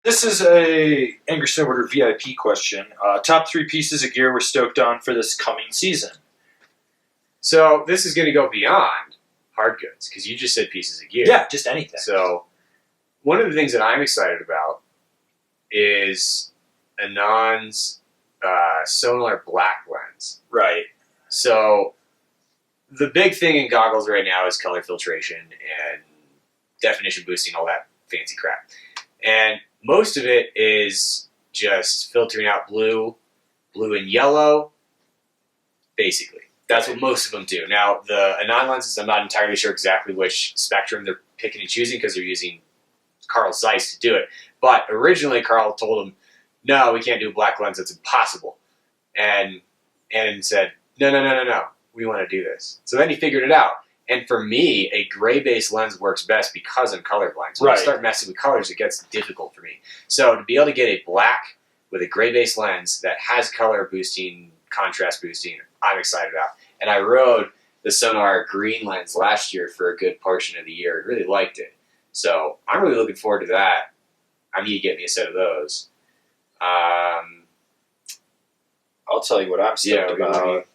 This is a Angrysnowboarder VIP question. Top 3 pieces of gear we're stoked on for this coming season. So this is going to go beyond hard goods because you just said pieces of gear. Yeah, just anything. So one of the things that I'm excited about is Anon's sonar black lens. Right. So the big thing in goggles right now is color filtration and definition boosting, all that fancy crap. And most of it is just filtering out blue and yellow, basically. That's what most of them do. Now, the Anon lenses, I'm not entirely sure exactly which spectrum they're picking and choosing because they're using Carl Zeiss to do it. But originally, Carl told him, no, we can't do a black lens. It's impossible. And said, no. We want to do this. So then he figured it out. And for me, a gray-based lens works best because I'm colorblind. So when I start messing with colors, it gets difficult for me. So to be able to get a black with a gray-based lens that has color boosting, contrast boosting, I'm excited about. And I rode the Sonar green lens last year for a good portion of the year. I really liked it. So I'm really looking forward to that. I need to get me a set of those. I'll tell you what I'm stoked about.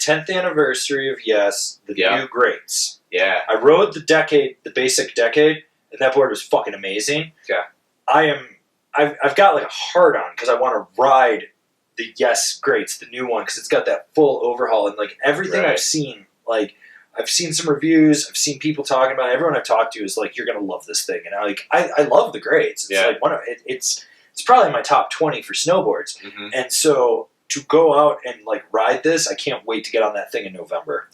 10th anniversary of the new Greats. Yeah. I rode the basic Decade, and that board was fucking amazing. Yeah. I've got like a hard on because I want to ride the Greats, the new one, because it's got that full overhaul and like everything I've seen. Like I've seen some reviews, I've seen people talking about it. Everyone I've talked to is like, you're gonna love this thing, and I love the Greats. It's like it's probably my top 20 for snowboards, and so. To go out and like ride this, I can't wait to get on that thing in November.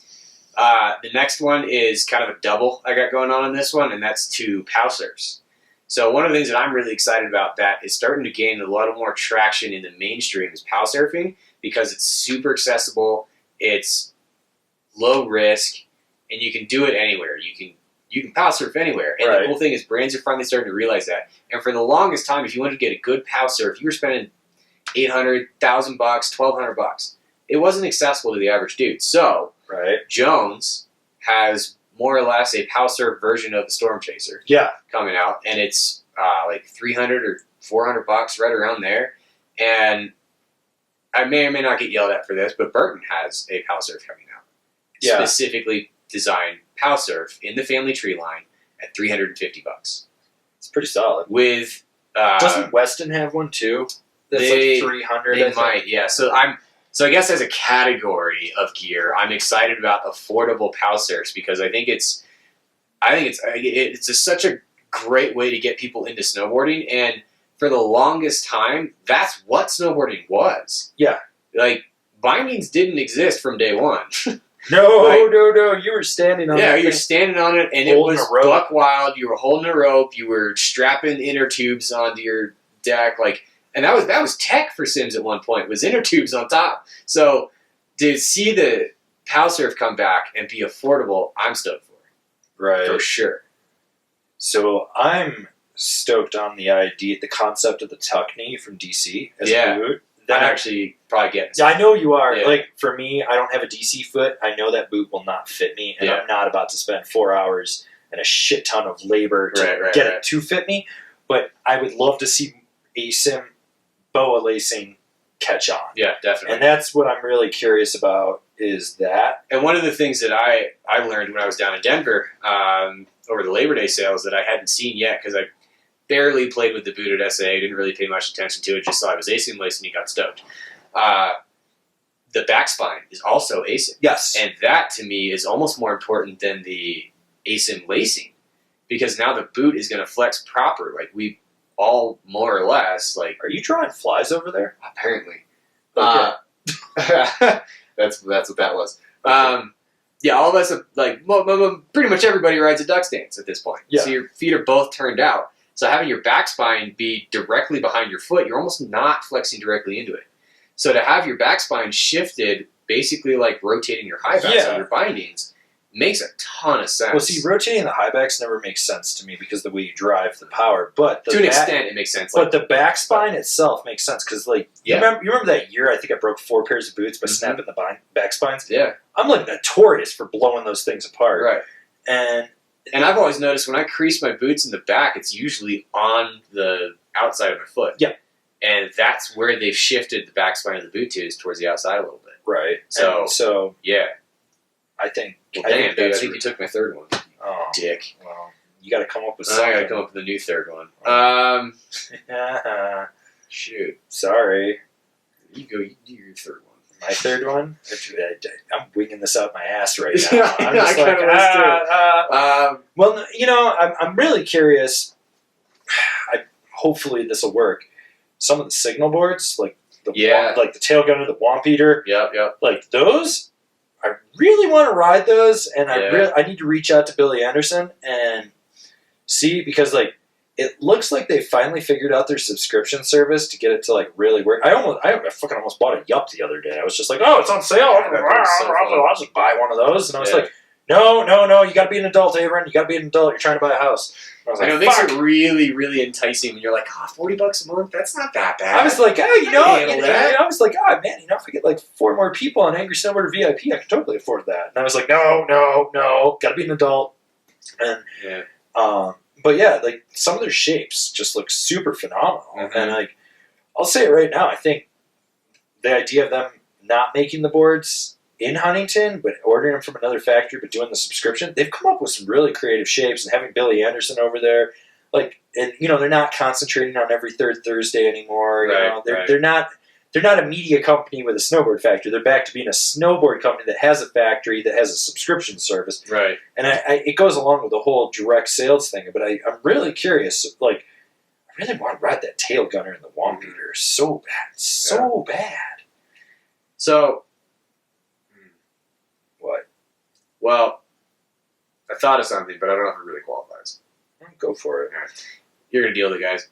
The next one is kind of a double I got going on this one, and that's 2 POW surfs. So one of the things that I'm really excited about that is starting to gain a lot of more traction in the mainstream is POW surfing because it's super accessible, it's low risk, and you can do it anywhere. You can POW surf anywhere. And the whole thing is brands are finally starting to realize that. And for the longest time, if you wanted to get a good POW surf, you were spending $800, $1,000, $1,200. It wasn't accessible to the average dude. So Jones has more or less a POW surf version of the Storm Chaser coming out, and it's like $300 or $400, right around there. And I may or may not get yelled at for this, but Burton has a POW surf coming out, specifically designed POW surf in the family tree line at $350. It's pretty solid. With doesn't Weston have one too? That's like 300. They might, yeah. So I guess as a category of gear, I'm excited about affordable POW surfs because I think it's such a great way to get people into snowboarding. And for the longest time, that's what snowboarding was. Yeah, like bindings didn't exist from day one. No. You were standing on it. Yeah, you're standing on it, and it was buck wild. You were holding a rope. You were strapping inner tubes onto your deck, and that was tech for Sims at one point, was inner tubes on top. So to see the POW surf come back and be affordable, I'm stoked for it. Right. For sure. So I'm stoked on the concept of the tuck knee from DC as a boot. I'm actually probably getting it. Yeah, I know you are. Yeah. Like, for me, I don't have a DC foot. I know that boot will not fit me, and I'm not about to spend 4 hours and a shit ton of labor to get it to fit me. But I would love to see ASIM BOA lacing catch on. Yeah, definitely. And that's what I'm really curious about is that. And one of the things that I learned when I was down in Denver over the Labor Day sales that I hadn't seen yet because I barely played with the boot at SA, didn't really pay much attention to it, just saw I was ASIM lacing and got stoked. The back spine is also ASIM. Yes. And that to me is almost more important than the ASIM lacing because now the boot is going to flex proper. Like we all more or less Are you drawing flies over there? Apparently. Okay. That's what that was. All of us pretty much everybody rides a duck stance at this point. Yeah. So your feet are both turned out. So having your back spine be directly behind your foot, you're almost not flexing directly into it. So to have your back spine shifted, basically like rotating your high backs on your bindings, makes a ton of sense. Well, see, rotating the high backs never makes sense to me because the way you drive the power. But to an extent, it makes sense. But the back spine itself makes sense because, you remember that year I think I broke 4 pairs of boots by snapping the back spines? Yeah. I'm notorious for blowing those things apart. Right. And I've always noticed when I crease my boots in the back, it's usually on the outside of my foot. Yeah. And that's where they've shifted the back spine of the boot tubes towards the outside a little bit. Right. So yeah. I think. Well, damn, dude, I think you took my third one. Oh, dick. Well, you got to come up with something. I got to come up with a new third one. Shoot. Sorry. You go. You do your third one. My third one? I'm winging this out my ass right now. Yeah, I'm just well, you know, I'm really curious. Hopefully this will work. Some of the signal boards, like the tail gunner, the Womp Eater, yep, like those, I really want to ride those, and I need to reach out to Billy Anderson and see, because like it looks like they finally figured out their subscription service to get it to like really work. I fucking almost bought a Yup the other day. I was just like, oh, it's on sale. I'll just buy one of those, and I was like, no, you got to be an adult, Avran. You got to be an adult. You're trying to buy a house. I know, it makes it really, really enticing when you're like, $40 a month? That's not that bad. I was like, I was like, man, if I get like 4 more people on Angrysnowboard.vip, I can totally afford that. And I was like, no, got to be an adult. And but yeah, like some of their shapes just look super phenomenal. Mm-hmm. And like, I'll say it right now, I think the idea of them not making the boards in Huntington, but ordering them from another factory, but doing the subscription, they've come up with some really creative shapes. And having Billy Anderson over there, like, and you know, they're not concentrating on every third Thursday anymore. Right, you know, they're not a media company with a snowboard factory. They're back to being a snowboard company that has a factory that has a subscription service. Right. And it goes along with the whole direct sales thing. But I'm really curious. Like, I really want to ride that tail gunner and the Womp Eater so bad. So. What? Well, I thought of something, but I don't know if it really qualifies. Go for it. You're going to deal with it, guys.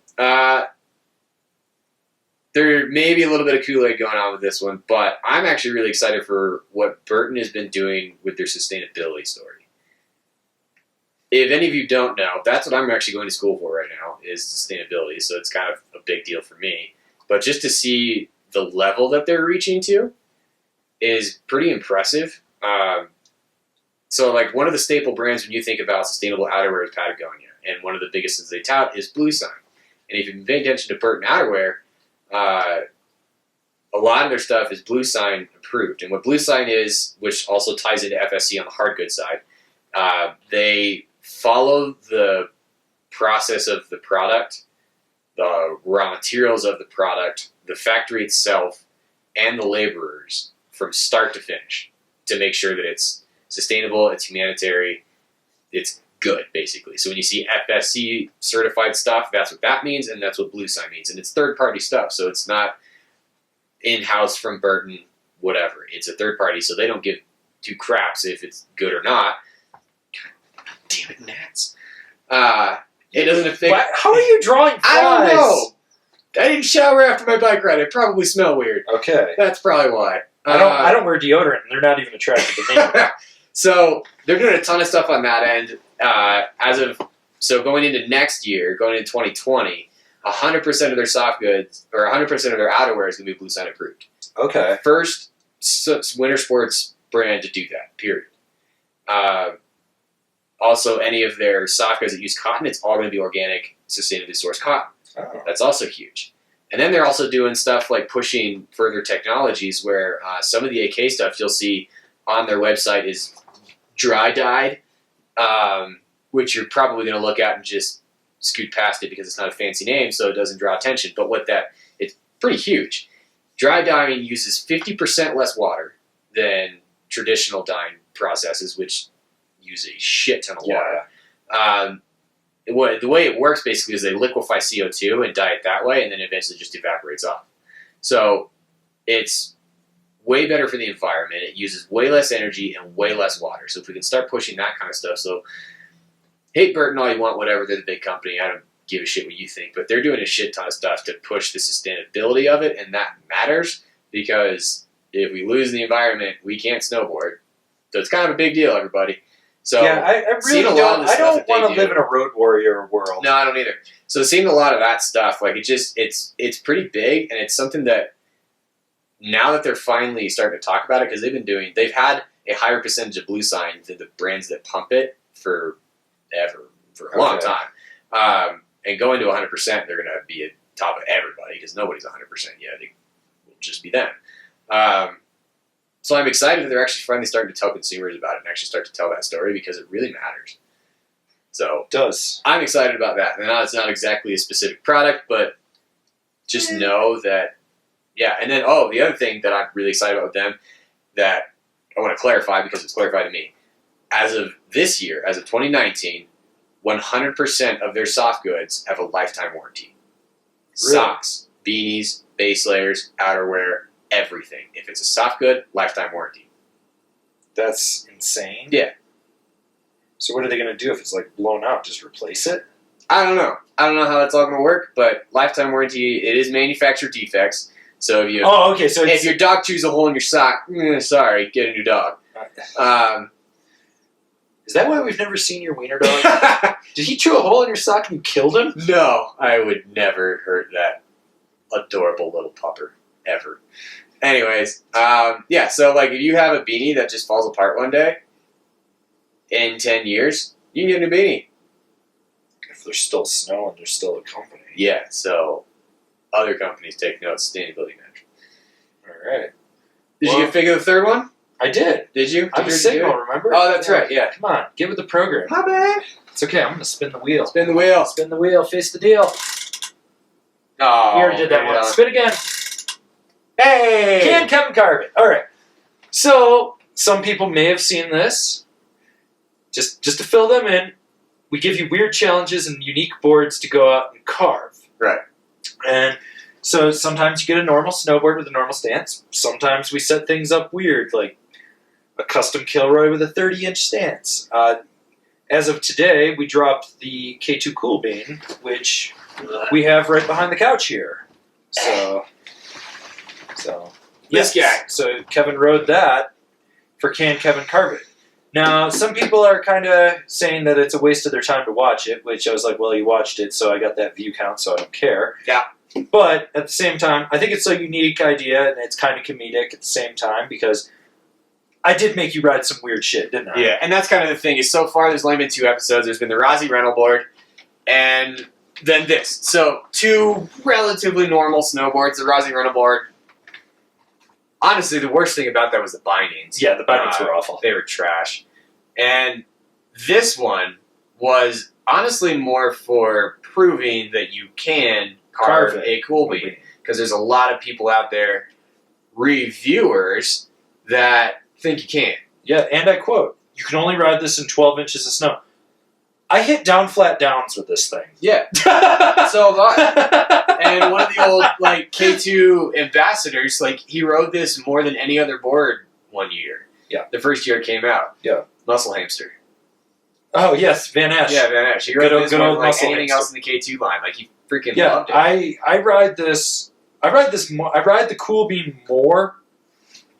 There may be a little bit of Kool-Aid going on with this one, but I'm actually really excited for what Burton has been doing with their sustainability story. If any of you don't know, that's what I'm actually going to school for right now, is sustainability, so it's kind of a big deal for me. But just to see the level that they're reaching to is pretty impressive. So like one of the staple brands when you think about sustainable outerwear is Patagonia, and one of the biggest things they tout is Blue Sign. And if you've been paying attention to Burton outerwear, a lot of their stuff is Blue Sign approved. And what Blue Sign is, which also ties into FSC on the hard goods side, they follow the process of the product, the raw materials of the product, the factory itself, and the laborers from start to finish to make sure that it's sustainable, it's humanitarian, it's good, basically. So when you see FSC certified stuff, that's what that means, and that's what Blue Sign means. And it's third-party stuff, so it's not in-house from Burton, whatever. It's a third party, so they don't give 2 craps if it's good or not. God damn it, gnats. It doesn't affect... How are you drawing flies? I don't know. I didn't shower after my bike ride. I probably smell weird. Okay. That's probably why. I don't wear deodorant, and they're not even attracted to me. So they're doing a ton of stuff on that end. So going into next year, going into 2020, 100% of their soft goods, or 100% of their outerwear is going to be Blue Sign approved. Okay. First winter sports brand to do that, period. Also, any of their soft goods that use cotton, it's all going to be organic, sustainably sourced cotton. Oh. That's also huge. And then they're also doing stuff like pushing further technologies where some of the AK stuff you'll see on their website is dry dyed, which you're probably going to look at and just scoot past it because it's not a fancy name, so it doesn't draw attention. But it's pretty huge. Dry dyeing uses 50% less water than traditional dyeing processes, which use a shit ton of water. The way it works basically is they liquefy CO2 and dye it that way, and then eventually just evaporates off. So it's way better for the environment. It uses way less energy and way less water. So if we can start pushing that kind of stuff, so hate Burton all you want, whatever, they're the big company. I don't give a shit what you think, but they're doing a shit ton of stuff to push the sustainability of it, and that matters because if we lose the environment, we can't snowboard. So it's kind of a big deal, everybody. So yeah, I really don't. I don't want to live in a road warrior world. No, I don't either. So seeing a lot of that stuff, like it's pretty big, and it's something that now that they're finally starting to talk about it, because they've had a higher percentage of Blue Sign than the brands that pump it for a long time. and going to 100%, they're going to be at top of everybody because nobody's 100% yet. It will just be them. So I'm excited that they're actually finally starting to tell consumers about it and actually start to tell that story because it really matters. So it does. I'm excited about that. And now it's not exactly a specific product, but just know that, yeah. And then, the other thing that I'm really excited about with them that I want to clarify because it's clarified to me. As of this year, as of 2019, 100% of their soft goods have a lifetime warranty. Really? Socks, beanies, base layers, outerwear, everything. If it's a soft good, lifetime warranty. That's insane. Yeah. So what are they going to do if it's like blown out? Just replace it? I don't know. I don't know how it's all going to work, but lifetime warranty, it is manufacturer defects. So if you okay. So if your dog chews a hole in your sock, sorry, get a new dog. Is that why we've never seen your wiener dog? Did he chew a hole in your sock and you killed him? No, I would never hurt that adorable little pupper ever. Anyways, yeah. So like, if you have a beanie that just falls apart one day, in 10 years, you can get a new beanie. If there's still snow and there's still a company. Yeah. So other companies take note. Sustainability measures. All right. Did you get figure the third one? I did. Did you? I'm a signal, remember? Oh, that's right, yeah. Come on, give it the program. My bad. It's okay, I'm going to spin the wheel. Spin the wheel. Spin the wheel, face the deal. Oh, You already did that one. Spin again. Hey! Can Kevin Carve It. All right. So, some people may have seen this. Just to fill them in, we give you weird challenges and unique boards to go out and carve. Right. And so sometimes you get a normal snowboard with a normal stance. Sometimes we set things up weird, like a custom Kilroy with a 30-inch stance. As of today, we dropped the K2 Cool Bean, which we have right behind the couch here. So This guy. So Kevin rode that for Can Kevin Carve It. Now, some people are kind of saying that it's a waste of their time to watch it, which I was like, well, you watched it, so I got that view count, so I don't care. Yeah. But at the same time, I think it's a unique idea, and it's kind of comedic at the same time, because I did make you ride some weird shit, didn't I? Yeah, and that's kind of the thing, is so far there's only been 2 episodes. There's been the Rozzy rental board, and then this. So, 2 relatively normal snowboards, the Rozzy rental board. Honestly, the worst thing about that was the bindings. Yeah, the bindings were awful. They were trash. And this one was honestly more for proving that you can carve a cool bean. Because there's a lot of people out there, reviewers, that think you can't. Yeah, and I quote, you can only ride this in 12 inches of snow. I hit down flat downs with this thing. Yeah. So have I. And one of the old K2 ambassadors, he rode this more than any other board one year. Yeah. The first year it came out. Yeah. Muscle Hamster. Oh yes, Van Ash. Yeah, Van Ash. He rode this good more old than Muscle anything Hamster. else in the K2 line. He freaking loved it. I ride this. I ride the Cool Bean more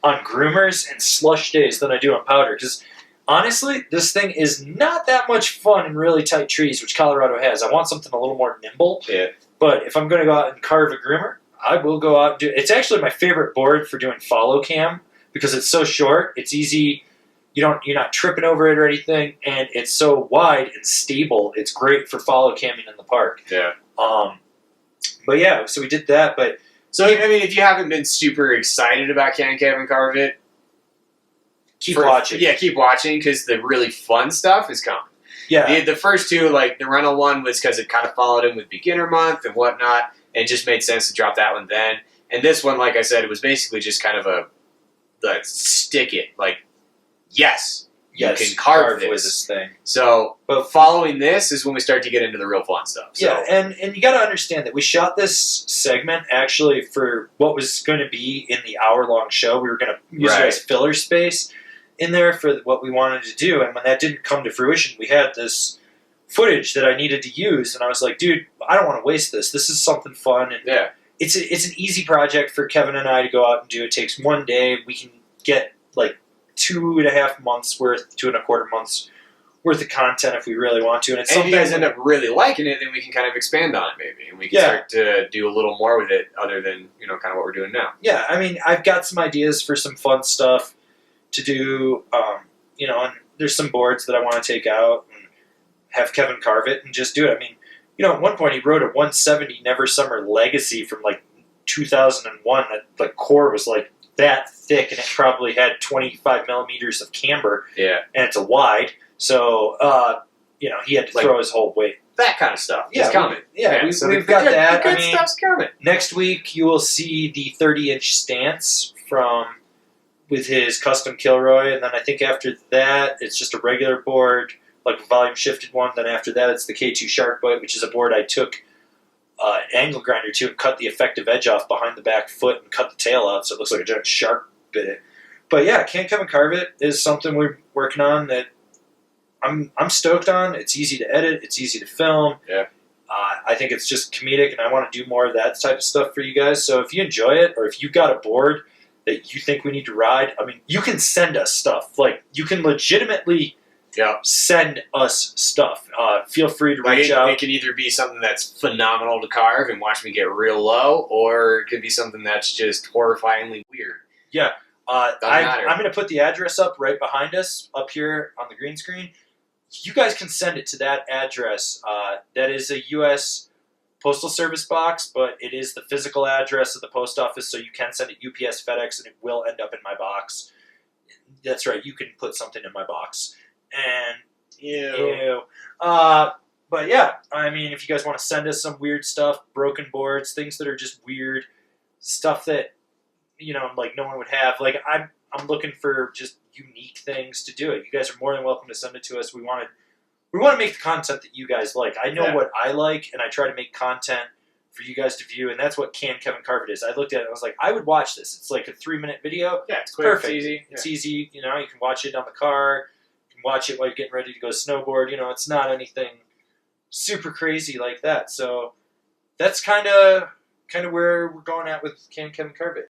on groomers and slush days than I do on powder, because honestly, this thing is not that much fun in really tight trees, which Colorado has. I want something a little more nimble. Yeah. But if I'm going to go out and carve a groomer, I will go out and do it. It's actually my favorite board for doing follow cam because it's so short, it's easy. You're not tripping over it or anything, and it's so wide and stable. It's great for follow camming in the park. Yeah. But yeah, so we did that. But so I mean, if you haven't been super excited about Can Kevin Carve It, keep watching. Yeah, keep watching because the really fun stuff is coming. Yeah. The first 2, the rental one was because it kind of followed in with beginner month and whatnot, and it just made sense to drop that one then. And this one, like I said, it was basically just kind of stick it. Yes, you can carve this thing. So, but following this is when we start to get into the real fun stuff. So. Yeah, and you got to understand that we shot this segment actually for what was going to be in the hour-long show. We were going to use it as filler space in there for what we wanted to do, and when that didn't come to fruition, we had this footage that I needed to use, and I was like, dude, I don't want to waste this. This is something fun, and yeah. It's an easy project for Kevin and I to go out and do. It takes one day. We can get 2.5 months worth, 2.25 months worth of content if we really want to. And if you guys end up really liking it, then we can kind of expand on it maybe, and we can start to do a little more with it other than kind of what we're doing now. Yeah, I mean, I've got some ideas for some fun stuff to do, and there's some boards that I want to take out and have Kevin carve it and just do it. I mean, at one point he rode a 170 Never Summer Legacy from like 2001. That the core was like that thick, and it probably had 25 millimeters of camber. Yeah, and it's a wide, so he had to throw his whole weight. That kind of stuff. Yeah, it's coming. We've got that. The good stuff's coming. Next week you will see the 30-inch stance with his custom Kilroy, and then I think after that it's just a regular board, like a volume shifted one. Then after that it's the K2 Shark Bite, which is a board I took an angle grinder to and cut the effective edge off behind the back foot and cut the tail out so it looks like a giant shark bit it. But yeah, Can Kevin Carve It is something we're working on that I'm stoked on. It's easy to edit. It's easy to film. Yeah. I think it's just comedic, and I want to do more of that type of stuff for you guys. So if you enjoy it, or if you've got a board that you think we need to ride, I mean, you can send us stuff. Like, you can legitimately send us stuff. Feel free to reach out. It can either be something that's phenomenal to carve and watch me get real low, or it could be something that's just horrifyingly weird. Yeah. I'm going to put the address up right behind us, up here on the green screen. You guys can send it to that address. That is a U.S. Postal Service box, but it is the physical address of the post office, so you can send it UPS, FedEx, and it will end up in my box. That's right, you can put something in my box. And ew. But yeah, I mean, if you guys want to send us some weird stuff, broken boards, things that are just weird, stuff that like no one would have. Like I'm looking for just unique things to do it. You guys are more than welcome to send it to us. We want to make the content that you guys like. I know what I like, and I try to make content for you guys to view, and that's what Can Kevin Carve It is. I looked at it and I was like, I would watch this. It's like a 3-minute video. Yeah, it's quick. Perfect. It's easy. It's easy. You can watch it on the car. You can watch it while you're getting ready to go snowboard. It's not anything super crazy like that. So that's kind of where we're going at with Can Kevin Carve It.